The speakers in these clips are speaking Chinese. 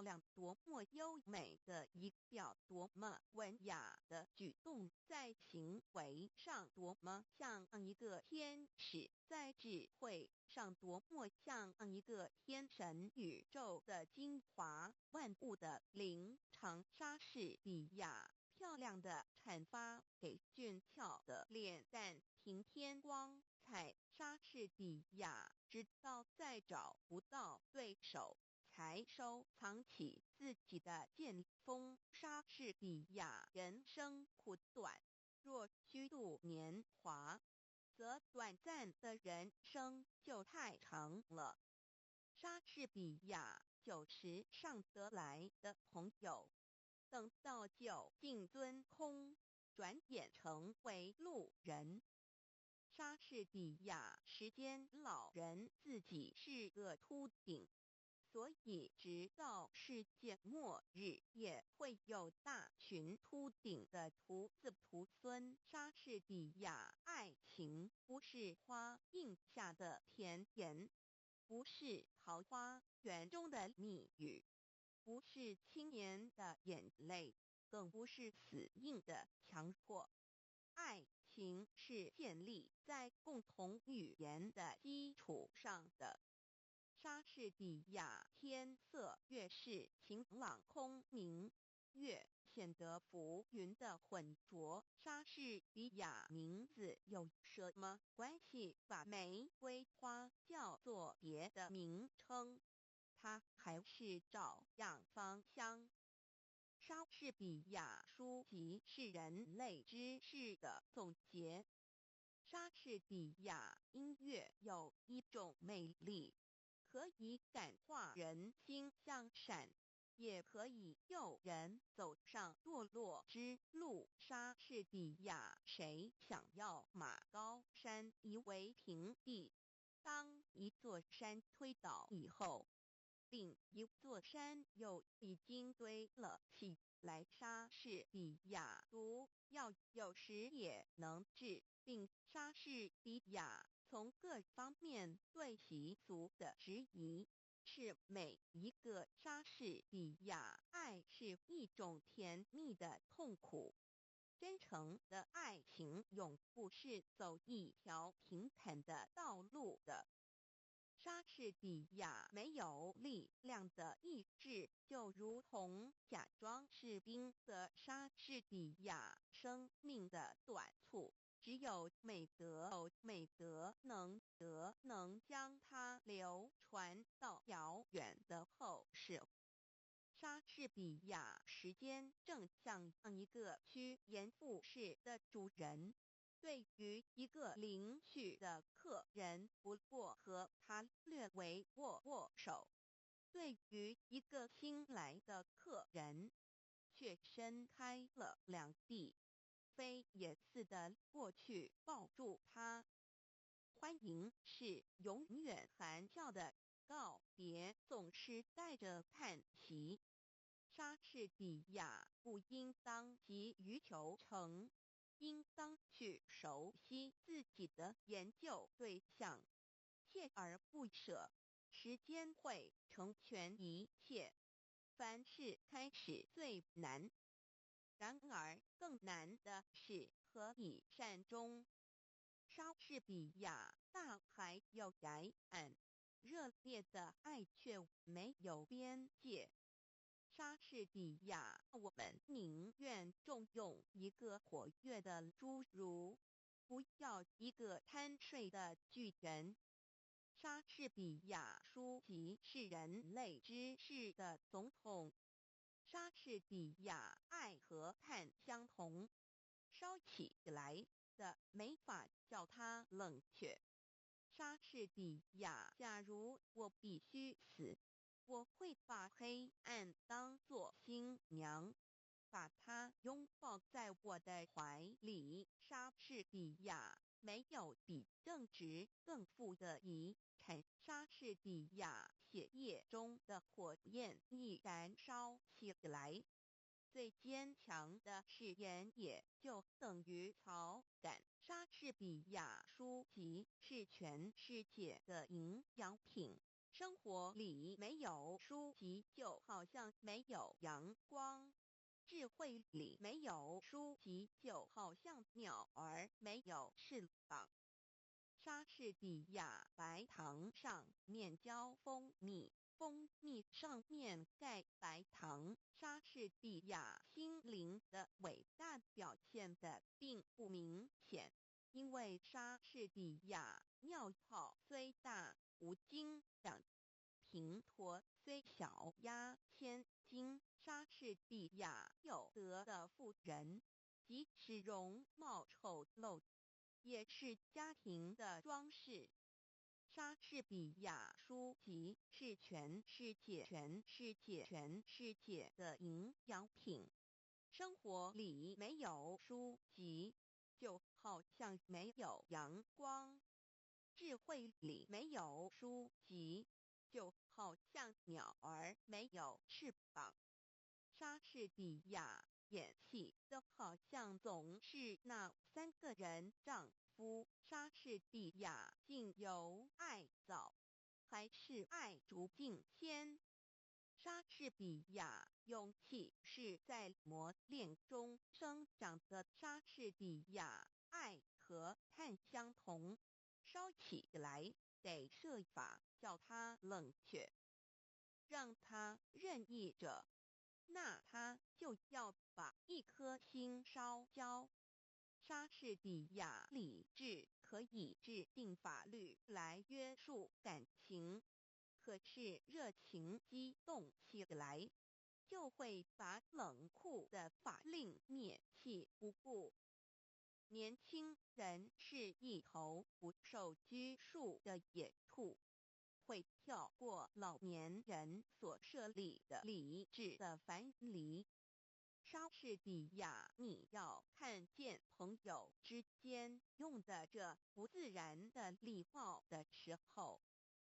亮多么优美的仪表，多么文雅的举动，在行为上多么像一个天使，在智慧上多么像一个天神，宇宙的精华，万物的灵长。莎士比亚漂亮的阐发给俊俏的脸蛋平添光彩。莎士比亚知道再找不到对手，才收藏起自己的剑锋。莎士比亚人生苦短，若虚度年华，则短暂的人生就太长了。莎士比亚90上得来的朋友，等到酒尽樽空，转眼成为路人。莎士比亚时间老人自己是个秃顶，所以直到世界末日也会有大群秃顶的徒子徒孙。莎士比亚爱情不是花印下的甜言，不是桃花源中的蜜语，不是青年的眼泪，更不是死硬的强迫。爱情是建立在共同语言的基础上的。莎士比亚天色越是晴朗空明，越显得浮云的浑浊。莎士比亚名字有什么关系把玫瑰花叫做别的名称？它还是照样芳香。莎士比亚书籍是人类知识的总结。莎士比亚音乐有一种魅力，可以感化人心向善，也可以诱人走上堕落之路。莎士比亚谁想要马高山夷为平地？当一座山推倒以后，另一座山又已经堆了起来。莎士比亚毒药有时也能治病。莎士比亚从各方面对习俗的质疑，是每一个莎士比亚爱是一种甜蜜的痛苦。真诚的爱情永不是走一条平坦的道路的。莎士比亚没有力量的意志，就如同假装士兵的莎士比亚生命的短促，只有美德能将它流传到遥远的后世。莎士比亚时间正像一个趋炎附势的主人，对于一个邻居的客人不过和他略微握手，对于一个新来的客人却伸开了两臂，飞也似的过去抱住他。欢迎是永远含笑的告别，总是带着叹息。莎士比亚不应当急于求成，应当去熟悉自己的研究对象，锲而不舍。时间会成全一切，凡事开始最难，然而更难的是何以善终。莎士比亚大海有崖岸，热烈的爱却没有边界。莎士比亚，我们宁愿重用一个活跃的侏儒，不要一个贪睡的巨人。莎士比亚书籍是人类知识的总统。莎士比亚爱和叹相同，烧起来的没法叫它冷却。莎士比亚，假如我必须死，我会把黑暗当作新娘，把它拥抱在我的怀里。莎士比亚没有比正直更富的遗产。莎士比亚血液中的火焰已燃烧起来，最坚强的誓言也就等于草杆。莎士比亚书籍是全世界的营养品，生活里没有书籍，就好像没有阳光；智慧里没有书籍，就好像鸟儿没有翅膀。莎士比亚白糖上面浇蜂蜜，蜂蜜上面盖白糖。莎士比亚心灵的伟大表现的并不明显，因为莎士比亚尿泡虽大无精长，平驼虽小压千斤。莎士比亚有德的妇人，即使容貌丑陋，也是家庭的装饰。莎士比亚书籍是全世界的营养品。生活里没有书籍，就好像没有阳光；智慧里没有书籍，就好像鸟儿没有翅膀。莎士比亚演戏的好像总是那3个人丈夫。莎士比亚竟有爱枣，还是爱竹敬仙。莎士比亚勇气是在磨练中生长的。莎士比亚爱和碳相同，烧起来得设法叫它冷却，让它任意着，那他就要把一颗心烧焦。莎士比亚理智可以制定法律来约束感情，可是热情激动起来，就会把冷酷的法令灭弃不顾。年轻人是一头不受拘束的野兔，会跳过老年人所设立的理智的樊篱。莎士比亚，你要看见朋友之间用的这不自然的礼貌的时候，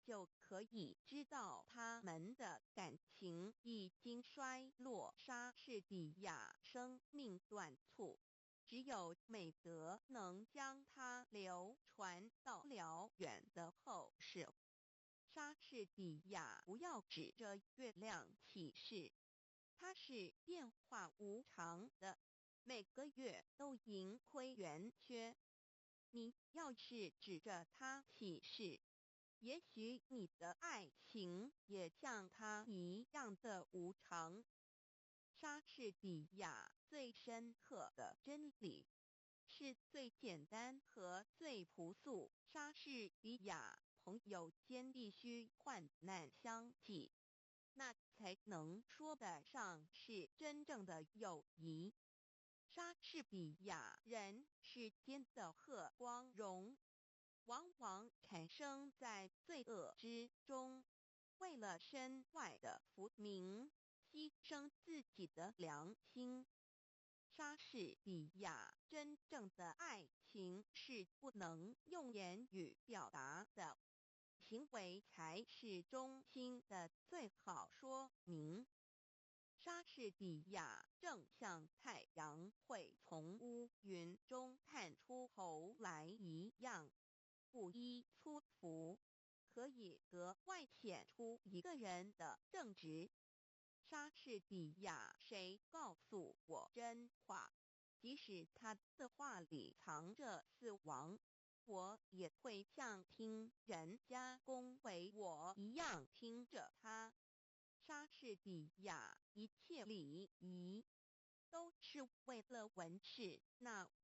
就可以知道他们的感情已经衰落。莎士比亚生命短促，只有美德能将它流传到辽远的后世。莎士比亚不要指着月亮起誓，它是变化无常的，每个月都盈亏圆缺。你要是指着它起誓，也许你的爱情也像它一样的无常。莎士比亚最深刻的真理是最简单和最朴素。莎士比亚朋友间必须患难相济，那才能说得上是真正的友谊。莎士比亚人世间的和光荣，往往产生在罪恶之中，为了身外的福名，牺牲自己的良心。莎士比亚真正的爱情是不能用言语表达的，行为才是衷心的最好说明。莎士比亚正像太阳会从乌云中探出头来一样，不依粗俗，可以格外显出一个人的正直。莎士比亚谁告诉我真话，即使他的话里藏着死亡，我也会像听人家恭维我一样听着他。莎士比亚一切礼仪都是为了文饰那